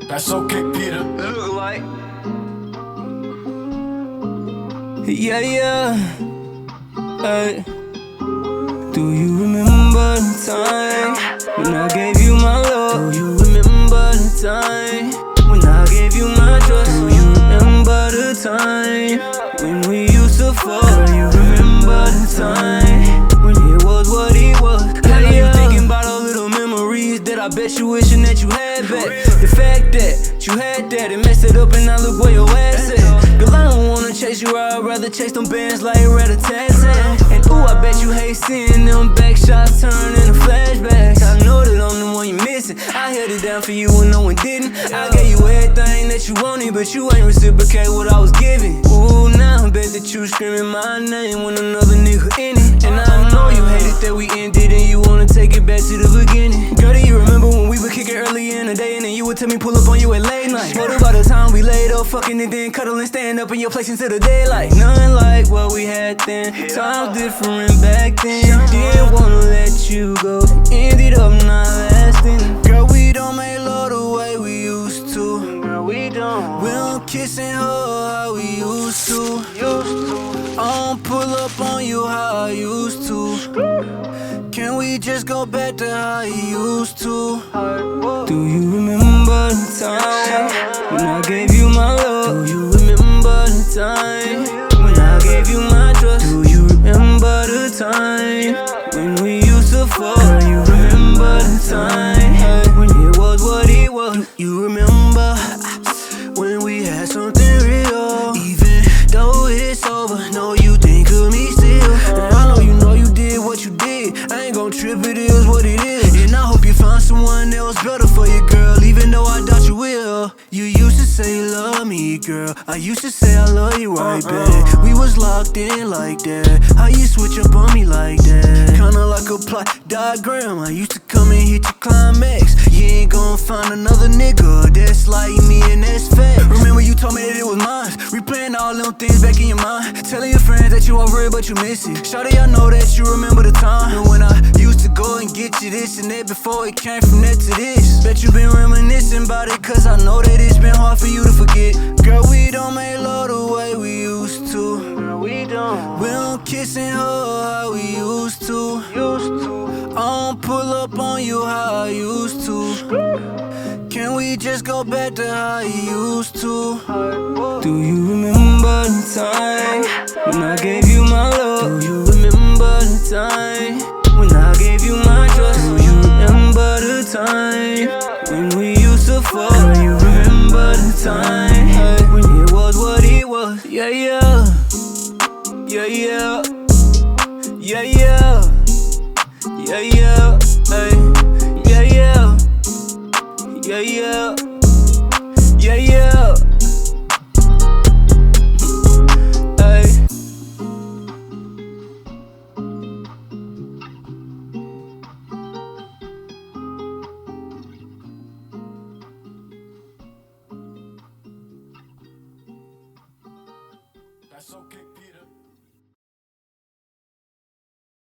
That's OkPetre. Look like. Yeah, yeah. Hey. Do you remember the time when I gave you my love? Do you remember the time when I gave you my trust? Do you remember the time when we used to fuck? Do you remember the time when it was what it was? I know you thinking about all little memories that I bet you wishing that you had back. The fact that you had that, it messed it up and now look where your ass at. Girl, I don't wanna chase you, I'd rather chase them bands like rat-a-tat-tat. And ooh, I bet you hate seeing them back shots turn into flashbacks. I know that I'm the one you missing. I held it down for you when no one didn't. I gave you everything that you wanted, but you ain't reciprocate what I was giving. Ooh, now I bet that you screaming my name when another nigga in it. And I know you hated that we ended and you wanna take it back to the beginning. Girl, do you remember when we would kick it early in the day and then you would tell me pull up on you at late night? What about the time we laid up fucking and then cuddle and stand up in your place until the daylight? Nothing like what we had then. Times different back then. Didn't wanna let you go, ended up not lasting. Girl, we don't make love the way we used to. Girl, we don't. We don't kiss and hug how we used to. I don't pull up on you how I used to. Can we just go back to how you used to? Do you remember the time when I gave you my love? Do you remember the time when I gave you my trust? Do you remember the time when we used to fuck? Do you remember the time when it was what it was? You remember when we had something real? Even though it's over, no, you think of me still. And I know you did what you did. I ain't gon' trip, it is what it is. And I hope you find someone else better for you, girl, even though I doubt you will. You used to say you love me, girl. I used to say I love you right back. We was locked in like that. How you switch up on me like that? Kinda like a plot diagram. I used to come and hit your climax. You ain't gon' find another nigga that's like me, and that's fact. Remember you told me that it was mine. Replaying all them things back in your mind. Telling your friends that you over it but you miss it. Shawty, I know that you remember the time when I used to go and get you this and that before it came from that to this. Bet you been reminiscing about it, cause I know that it's been hard for you to forget. Girl, we don't make love the way we used to. Girl, we don't. We don't kiss and hug how we used to. I don't pull up on you how I used to. Can we just go back to how you used to?